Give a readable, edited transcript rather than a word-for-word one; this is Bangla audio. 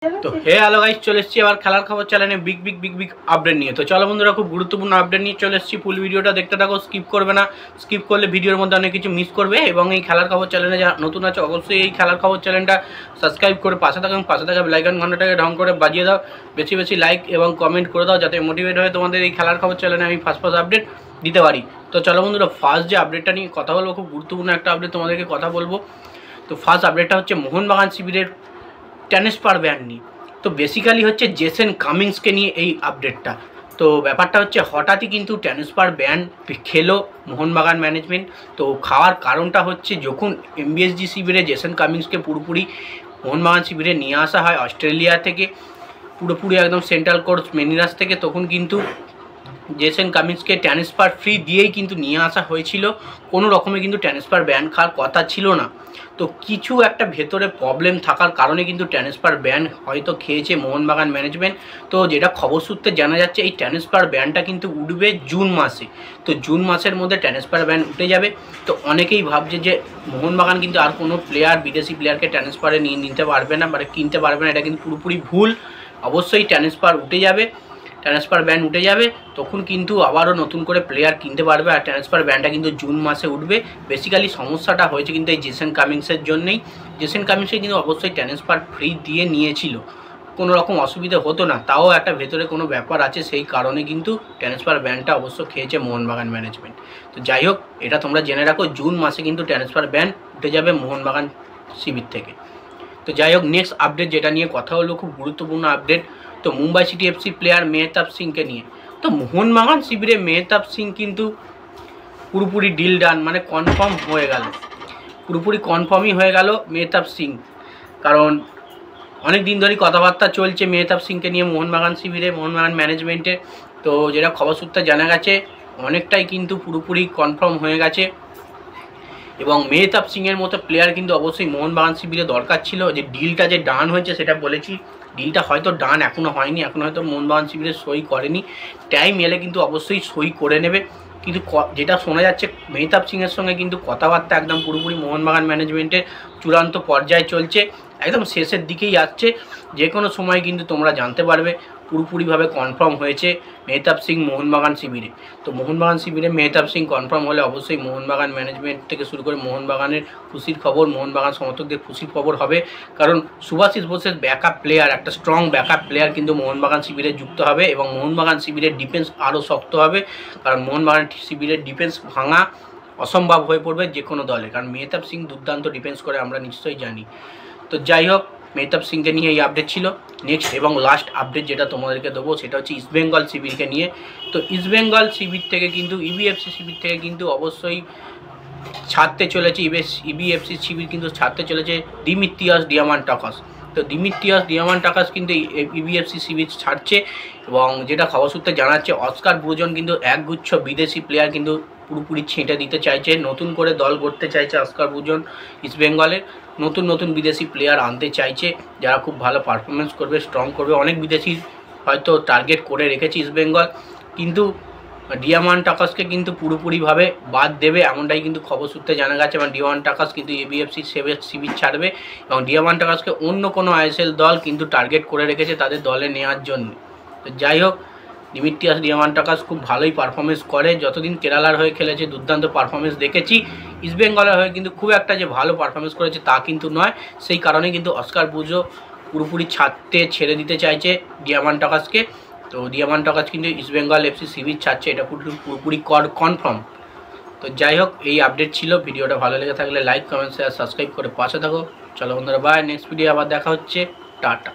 তো হ্যালো গাইস, চলে এসেছি আবার খেলার খবর চ্যানেলে বিগ আপডেট নিয়ে। তো চলো বন্ধুরা, খুব গুরুত্বপূর্ণ আপডেট নিয়ে চলে এসেছি। ফুল ভিডিওটা দেখতে থাকো, স্কিপ করবে না। স্কিপ করলে ভিডিওর মধ্যে অনেক কিছু মিস করবে। এবং এই খেলার খবর চ্যানেলে যা নতুন আছে অবশ্যই এই খেলার খবর চ্যানেলটা সাবস্ক্রাইব করে পাশে থাকা বেল আইকন ঘন্টাটাকে ঢং করে বাজিয়ে দাও। বেশি লাইক এবং কমেন্ট করে দাও, যাতে মোটিভেট হয়ে তোমাদের এই খেলার খবর চ্যানেলে আমি ফার্স্ট আপডেট দিতে পারি। তো চলো বন্ধুরা, ফার্স্ট যে আপডেটটা নিয়ে কথা বলবো, খুব গুরুত্বপূর্ণ একটা আপডেট তোমাদেরকে কথা বলবো। তো ফার্স্ট আপডেটটা হচ্ছে মোহনবাগান শিবিরের ট্রান্সফার ব্যান নিয়ে। তো বেসিক্যালি হচ্ছে জেসন কামিংসকে নিয়ে এই আপডেটটা। তো ব্যাপারটা হচ্ছে হঠাৎই কিন্তু ট্রান্সফার ব্যান খেলো মোহনবাগান ম্যানেজমেন্ট। তো খাওয়ার কারণটা হচ্ছে যখন এমবিএসজি শিবিরে জেসন কামিংসকে পুরোপুরি মোহনবাগান শিবিরে নিয়ে আসা হয় অস্ট্রেলিয়া থেকে, পুরোপুরি একদম সেন্ট্রাল কোর্স মেনিরাস থেকে, তখন কিন্তু জেসন কামিংসকে ট্রান্সফার ফ্রি দিয়েই কিন্তু নিয়ে আসা হয়েছিল। কোনো রকমে কিন্তু ট্রান্সফার ব্যান খাওয়ার কথা ছিল না। তো কিছু একটা ভেতরে প্রবলেম থাকার কারণে কিন্তু ট্রান্সফার ব্যান হয়তো খেয়েছে মোহনবাগান ম্যানেজমেন্ট। তো যেটা খবর সূত্রে জানা যাচ্ছে, এই ট্রান্সফার ব্যানটা কিন্তু উঠবে জুন মাসে। তো জুন মাসের মধ্যে ট্রান্সফার ব্যান উঠে যাবে। তো অনেকেই ভাবছে যে মোহনবাগান কিন্তু আর কোনো প্লেয়ার, বিদেশি প্লেয়ারকে ট্রান্সফারে নিয়ে নিতে পারবে না, মানে কিনতে পারবে না। এটা কিন্তু পুরোপুরি ভুল। অবশ্যই ট্রান্সফার উঠে যাবে, ট্রান্সফার ব্যান উঠে যাবে, তখন কিন্তু আবারও নতুন করে প্লেয়ার কিনতে পারবে। আর ট্রান্সফার ব্যানটা কিন্তু জুন মাসে উঠবে। বেসিক্যালি সমস্যাটা হয়েছে কিন্তু এই জেসন কামিংসের জন্যই। জেসন কামিংসকে কিন্তু অবশ্যই ট্রান্সফার ফ্রি দিয়ে নিয়েছিল, কোনো রকম অসুবিধা হতো না। তাও একটা ভেতরে কোনো ব্যাপার আছে, সেই কারণে কিন্তু ট্রান্সফার ব্যানটা অবশ্য খেয়েছে মোহনবাগান ম্যানেজমেন্ট। তো যাই হোক, এটা তোমরা জেনে রাখো, জুন মাসে কিন্তু ট্রান্সফার ব্যান উঠে যাবে মোহনবাগান শিবির থেকে। তো যাই হোক, নেক্সট আপডেট যেটা নিয়ে কথা হলো, খুব গুরুত্বপূর্ণ আপডেট। তো Mumbai city FC player Mehtab সিংকে নিয়ে। তো মোহনবাগান শিবিরে মেহতাব সিং কিন্তু পুরোপুরি ডিল ডান, মানে কনফার্ম হয়ে গেল, পুরোপুরি কনফার্মই হয়ে গেল মেহতাব সিং। কারণ অনেক দিন ধরেই কথাবার্তা চলছে মেহতাব সিংকে নিয়ে মোহনবাগান শিবিরে, মোহনবাগান ম্যানেজমেন্টে। তো যেটা খবর সূত্রে জানা গেছে, অনেকটাই কিন্তু পুরোপুরি কনফার্ম হয়ে গেছে। এবং মেহতাব সিংয়ের মতো প্লেয়ার কিন্তু অবশ্যই মোহনবাগান শিবিরে দরকার ছিল। যে ডিলটা যে ডান হয়েছে সেটা বলেছি, ডিলটা হয়তো ডান এখনও হয়নি, এখন হয়তো মোহনবাগান শিবিরে সই করেনি। টাইম এলে কিন্তু অবশ্যই সই করে নেবে। কিন্তু যেটা শোনা যাচ্ছে, মেহতাব সিংয়ের সঙ্গে কিন্তু কথাবার্তা একদম পুরোপুরি মোহনবাগান ম্যানেজমেন্টের চূড়ান্ত পর্যায়ে চলছে, একদম শেষের দিকেই আসছে। যে কোনো সময় কিন্তু তোমরা জানতে পারবে পুরোপুরিভাবে কনফার্ম হয়েছে মেহতাব সিং মোহনবাগান শিবিরে। তো মোহনবাগান শিবিরে মেহতাব সিং কনফার্ম হলে অবশ্যই মোহনবাগান ম্যানেজমেন্ট থেকে শুরু করে মোহনবাগানের খুশির খবর, মোহনবাগান সমর্থকদের খুশির খবর হবে। কারণ সুভাশিস বোসের ব্যাকআপ প্লেয়ার, একটা স্ট্রং ব্যাকআপ প্লেয়ার কিন্তু মোহনবাগান শিবিরে যুক্ত হবে। এবং মোহনবাগান শিবিরের ডিফেন্স আরও শক্ত হবে, কারণ মোহনবাগান শিবিরের ডিফেন্স ভাঙা অসম্ভব হয়ে পড়বে যে কোনো দলে, কারণ মেহতাব সিং দুর্দান্ত ডিফেন্স করে, আমরা নিশ্চয়ই জানি। তো যাই হোক, মেহতাব সিংকে নিয়ে এই আপডেট ছিল। নেক্সট এবং লাস্ট আপডেট যেটা তোমাদেরকে দেবো, সেটা হচ্ছে ইস্টবেঙ্গল শিবিরকে নিয়ে। তো ইস্টবেঙ্গল শিবির থেকে কিন্তু ইবিএফসি শিবির থেকে কিন্তু অবশ্যই ছাড়তে চলেছে, ইবিএফসি শিবির কিন্তু ছাড়তে চলেছে দিমিত্রিয়াস ডিয়ামান্টাকাস। তো দিমিত্রিয়াস ডিয়ামান্টাকাস কিন্তু ইবিএফসি শিবির ছাড়ছে। এবং যেটা খবর সূত্রে জানাচ্ছে, অস্কার ব্রুজন কিন্তু একগুচ্ছ বিদেশি প্লেয়ার কিন্তু পুরোপুরি ছেঁটে দিতে চাইছে, নতুন করে দল গড়তে চাইছে অস্কার ব্রুজন। ইস্টবেঙ্গলের নতুন বিদেশি প্লেয়ার আনতে চাইছে, যারা খুব ভালো পারফরমেন্স করবে, স্ট্রং করবে। অনেক বিদেশি হয়তো টার্গেট করে রেখেছে ইস্টবেঙ্গল, কিন্তু ডিয়ামান্টাকাসকে কিন্তু পুরোপুরিভাবে বাদ দেবে, এমনটাই কিন্তু খবর সূত্রে জানা গেছে। এবং ডিয়ামান্টাকাস কিন্তু এবিএফসি শিবির ছাড়বে, এবং ডিয়ামান্টাকাসকে অন্য কোনো আইএসএল দল কিন্তু টার্গেট করে রেখেছে তাদের দলে নেওয়ার জন্য। তো যাই হোক, দিমিত্রিয়াস ডিয়ামান্টাকাস খুব ভালোই পারফরমেন্স করে, যতদিন কেরালার হয়ে খেলেছে দুর্দান্ত পারফরমেন্স দেখেছি। ইস্টবেঙ্গলের হয়ে কিন্তু খুব একটা যে ভালো পারফরমেন্স করেছে তা কিন্তু নয়। সেই কারণে কিন্তু অস্কার ব্রুজো পুরোপুরি ছেড়ে দিতে চাইছে ডিয়ামান্টাকাসকে। তো ডিয়ামান্টাকাস কিন্তু ইস্টবেঙ্গল এফসি শিবির ছাড়ছে, এটা পুরোপুরি কনফার্ম। তো যাই হোক, এই আপডেট ছিল। ভিডিওটা ভালো লেগে থাকলে লাইক, কমেন্ট, শেয়ার, সাবস্ক্রাইব করে পাশে থাকো। চলো বন্ধুরা, বাই। নেক্সট ভিডিও আবার দেখা হচ্ছে। টাটা।